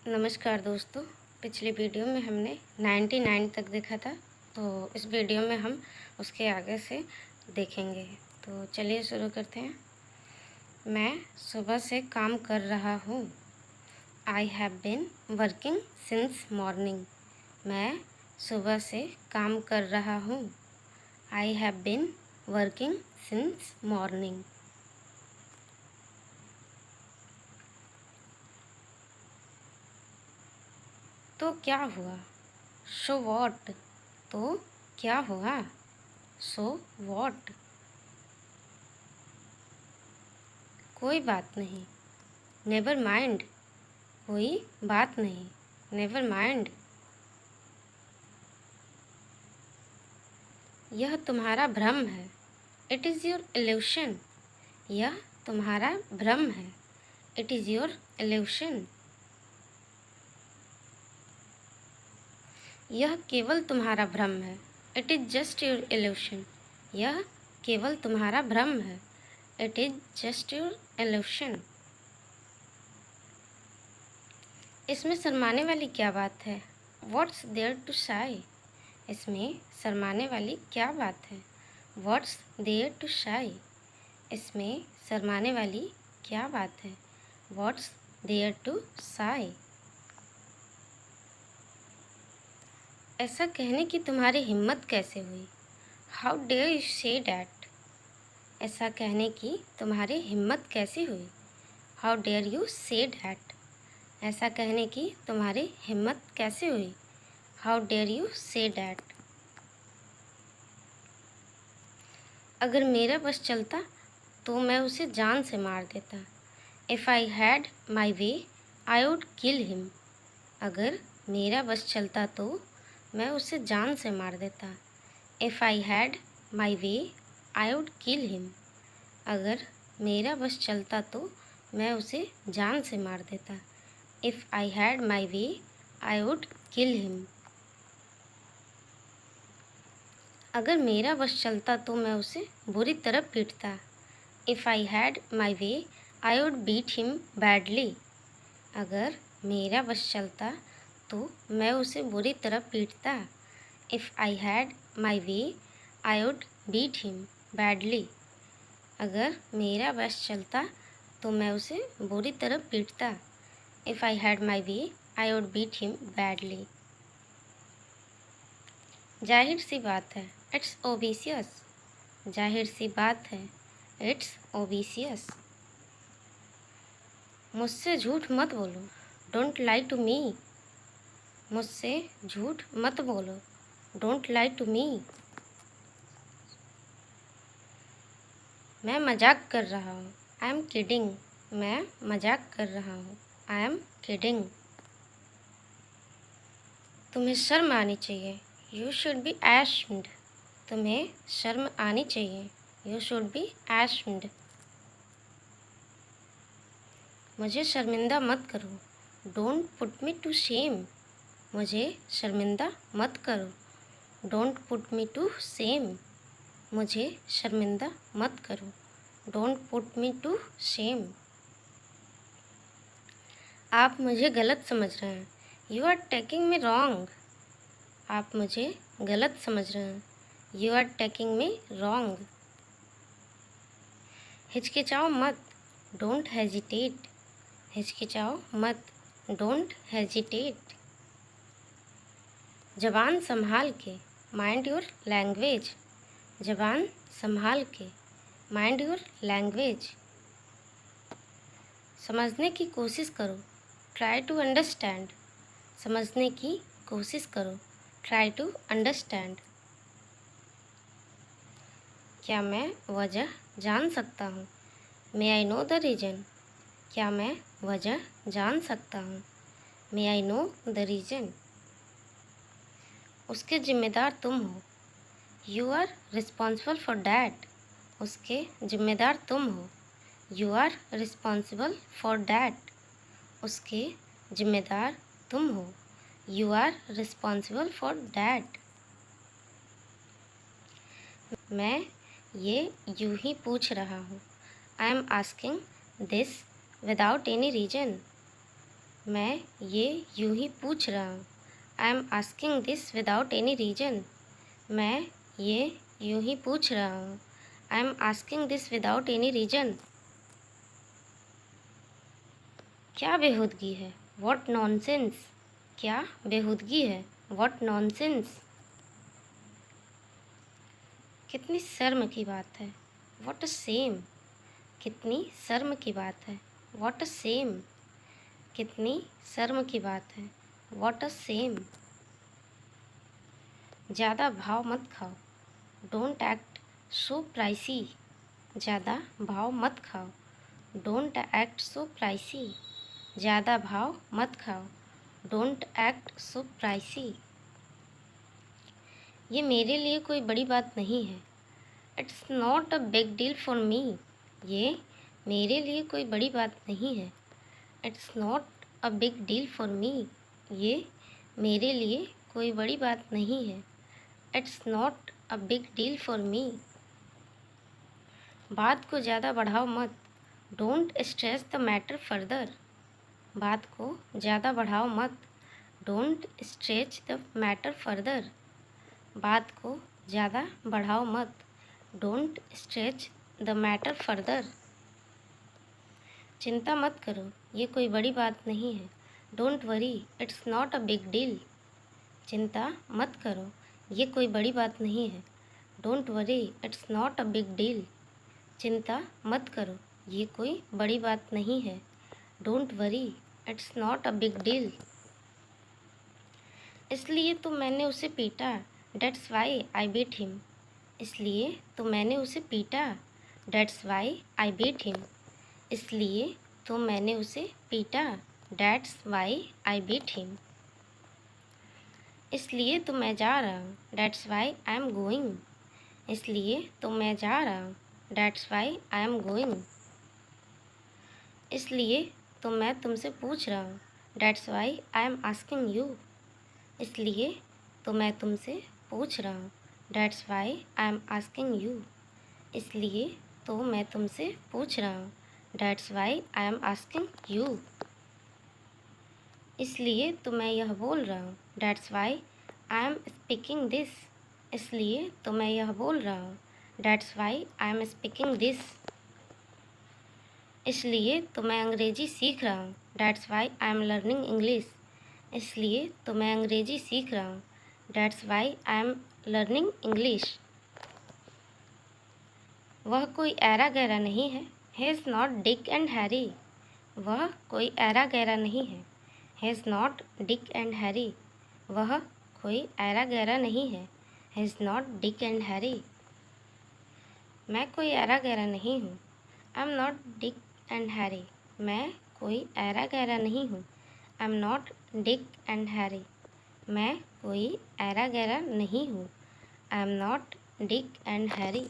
नमस्कार दोस्तों। पिछली वीडियो में हमने 99 तक देखा था, तो इस वीडियो में हम उसके आगे से देखेंगे। तो चलिए शुरू करते हैं। मैं सुबह से काम कर रहा हूँ। I have been working since morning. मैं सुबह से काम कर रहा हूँ। I have been working since morning. तो क्या हुआ? So what? तो क्या हुआ? So what? कोई बात नहीं। Never mind. कोई बात नहीं। Never mind. यह तुम्हारा भ्रम है। It is your illusion. यह तुम्हारा भ्रम है। It is your illusion. यह केवल तुम्हारा भ्रम है। It is just your illusion. यह केवल तुम्हारा भ्रम है। It is just your evolution. इसमें शर्माने वाली क्या बात है? व्हाट्स देयर टू शाई? इसमें शर्माने वाली क्या बात है? व्हाट्स देयर टू शाई? इसमें शर्माने वाली क्या बात है? व्हाट्स देयर टू शाई? ऐसा कहने की तुम्हारी हिम्मत कैसे हुई? How dare you say that? ऐसा कहने की तुम्हारी हिम्मत कैसे हुई? How dare you say that? ऐसा कहने की तुम्हारी हिम्मत कैसे हुई? How dare you say that? अगर मेरा बस चलता तो मैं उसे जान से मार देता। If I had my way I would kill him. अगर मेरा बस चलता तो मैं उसे जान से मार देता। If I had my way I would kill him. अगर मेरा बस चलता तो मैं उसे जान से मार देता। If I had my way I would kill him. अगर मेरा बस चलता तो मैं उसे बुरी तरह पीटता। If I had my way I would beat him badly. अगर मेरा बस चलता तो मैं उसे बुरी तरह पीटता। If I had my way I would beat him badly. अगर मेरा बस चलता तो मैं उसे बुरी तरह पीटता। If I had my way I would beat him badly. जाहिर सी बात है। It's obvious. जाहिर सी बात है। It's obvious. मुझसे झूठ मत बोलो। Don't lie to me. मुझसे झूठ मत बोलो। Don't lie to me. मैं मजाक कर रहा हूँ। I am kidding. मैं मजाक कर रहा हूँ। I am kidding. तुम्हें शर्म आनी चाहिए। You should be ashamed. तुम्हें शर्म आनी चाहिए। You should be ashamed. मुझे शर्मिंदा मत करो। Don't put me to shame. मुझे शर्मिंदा मत करो। Don't put me to shame. मुझे शर्मिंदा मत करो। Don't put me to shame. आप मुझे गलत समझ रहे हैं। You are taking me wrong. आप मुझे गलत समझ रहे हैं। You are taking me wrong. हिचकिचाओ मत। Don't hesitate. हिचकिचाओ मत। Don't hesitate. ज़बान संभाल के। Mind your language. ज़बान संभाल के। Mind your language. समझने की कोशिश करो। Try to understand. समझने की कोशिश करो। Try to understand. क्या मैं वजह जान सकता हूँ? May I know the reason. क्या मैं वजह जान सकता हूँ? May I know the reason. उसके ज़िम्मेदार तुम हो। You are responsible for that. उसके ज़िम्मेदार तुम हो। You are responsible for that. उसके ज़िम्मेदार तुम हो। You are responsible for that. मैं ये यूं ही पूछ रहा हूँ। I am asking this without any reason. मैं ये यूं ही पूछ रहा हूँ। I am asking this without any reason. मैं ये यूं ही पूछ रहा हूँ। I am asking this without any reason. क्या बेहूदगी है? What nonsense. क्या बेहूदगी है? What nonsense. कितनी शर्म की बात है। What a same. कितनी शर्म की बात है। What a same. कितनी शर्म की बात है। What a same. ज़्यादा भाव मत खाओ। Don't act so pricey. ज़्यादा भाव मत खाओ। Don't act so pricey. ज़्यादा भाव मत खाओ। Don't act so pricey. ये मेरे लिए कोई बड़ी बात नहीं है। It's not a big deal for me. ये मेरे लिए कोई बड़ी बात नहीं है। It's not a big deal for me. ये मेरे लिए कोई बड़ी बात नहीं है। It's not a big deal for me. बात को ज़्यादा बढ़ाओ मत। Don't stress the matter further. बात को ज़्यादा बढ़ाओ मत। Don't stretch the matter further. बात को ज़्यादा बढ़ाओ मत। Don't stretch the matter further. चिंता मत करो, ये कोई बड़ी बात नहीं है। Don't worry, it's not a big deal. चिंता मत करो, ये कोई बड़ी बात नहीं है। Don't worry, it's not a big deal. चिंता मत करो, ये कोई बड़ी बात नहीं है। Don't worry, it's not a big deal. इसलिए तो मैंने उसे पीटा। That's why I beat him. इसलिए तो मैंने उसे पीटा। That's why I beat him. इसलिए तो मैंने उसे पीटा। That's why I beat him. इसलिए तो मैं जा रहा हूँ। That's why I am going. इसलिए तो मैं जा रहा हूँ। That's why I am going. इसलिए तो मैं तुमसे पूछ रहा हूँ। That's why I am asking you. इसलिए तो मैं तुमसे पूछ रहा हूँ। That's why I am asking you. इसलिए तो मैं तुमसे पूछ रहा हूँ। That's why I am asking you. इसलिए तो मैं यह बोल रहा हूँ। That's why I am speaking this. इसलिए तो मैं यह बोल रहा हूँ। That's why I am speaking this. इसलिए तो मैं अंग्रेज़ी सीख रहा हूँ। That's why I am learning English. इसलिए तो मैं अंग्रेज़ी सीख रहा हूँ। That's why I am learning English. वह कोई ऐरा गैरा नहीं है। He is not Dick and Harry. वह कोई ऐरा गैरा नहीं है। He is not Dick and Harry. वह कोई ऐरा गैरा नहीं है। He is not Dick and Harry. मैं कोई ऐरा गैरा नहीं हूँ। I am not Dick and Harry. मैं कोई ऐरा गैरा नहीं हूँ। I am not Dick and Harry. मैं कोई ऐरा गैरा नहीं हूँ। I am not Dick and Harry.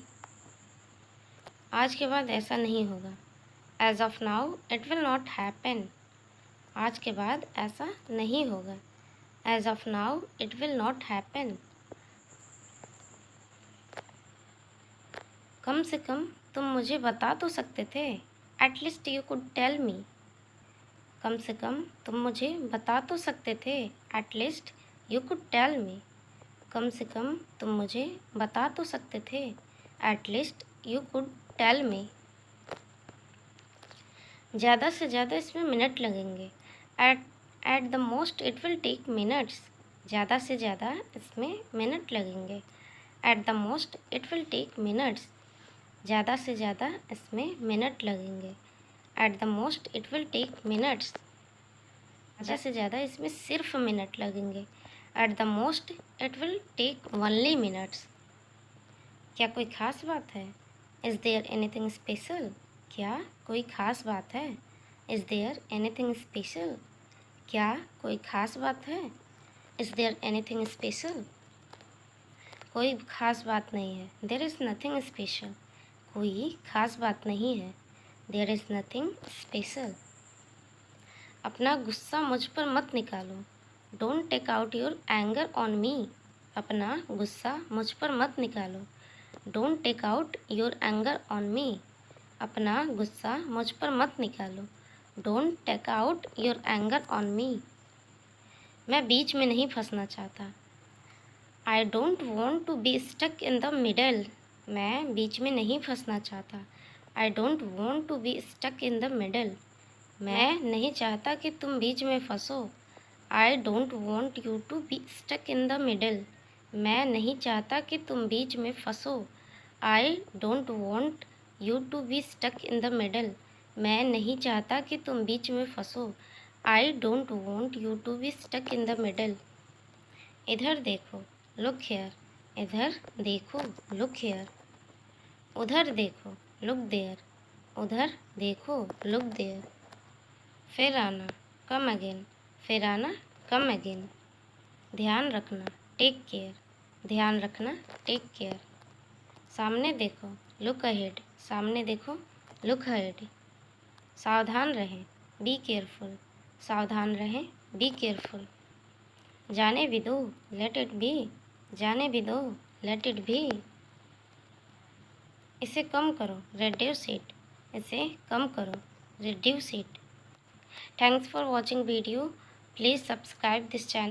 आज के बाद ऐसा नहीं होगा। As of now it will not happen. आज के बाद ऐसा नहीं होगा। As of now it will not happen. कम से कम तुम मुझे बता तो सकते थे। At least you could tell me. कम से कम तुम मुझे बता तो सकते थे। At least you could tell me. कम से कम तुम मुझे बता तो सकते थे। एटलीस्ट यू कुड टेल मी। ज़्यादा से ज़्यादा इसमें मिनट लगेंगे। At the most it will take minutes. ज़्यादा से ज़्यादा इसमें मिनट लगेंगे। At the most it will take minutes. ज़्यादा से ज़्यादा इसमें मिनट लगेंगे। At the most it will take minutes. ज़्यादा से ज़्यादा इसमें सिर्फ मिनट लगेंगे। At the most it will take only minutes. क्या कोई ख़ास बात है? Is there anything special? क्या कोई ख़ास बात है? Is there anything special? क्या कोई ख़ास बात है? Is there anything special? कोई ख़ास बात नहीं है। There is nothing special. कोई ख़ास बात नहीं है। There is nothing special. अपना गुस्सा मुझ पर मत निकालो। Don't take out your anger on me. अपना गुस्सा मुझ पर मत निकालो। Don't take out your anger on me. अपना गुस्सा मुझ पर मत निकालो। Don't take out your anger on me. मैं बीच में नहीं फंसना चाहता। I don't want to be stuck in the middle. मैं बीच में नहीं फंसना चाहता। I don't want to be stuck in the middle. मैं नहीं चाहता कि तुम बीच में फंसो। I don't want you to be stuck in the middle. मैं नहीं चाहता कि तुम बीच में फंसो। I don't want you to be stuck in the middle. मैं नहीं चाहता कि तुम बीच में फंसो। I don't want you to be stuck in the middle. इधर देखो, लुक हेयर। इधर देखो, लुक हेयर। उधर देखो, लुक देयर। उधर देखो, लुक देयर। फिर आना, कम अगेन। फिर आना, कम अगेन। ध्यान रखना, टेक केयर। ध्यान रखना, टेक केयर। सामने देखो, लुक अहेड। सामने देखो, लुक अहेड। सावधान रहें, बी केयरफुल। सावधान रहें, बी केयरफुल। जाने भी दो, लेट इट बी। जाने भी दो, लेट इट बी। इसे कम करो, रिड्यूस इट। इसे कम करो, reduce it. Thanks for watching video. Please subscribe this channel.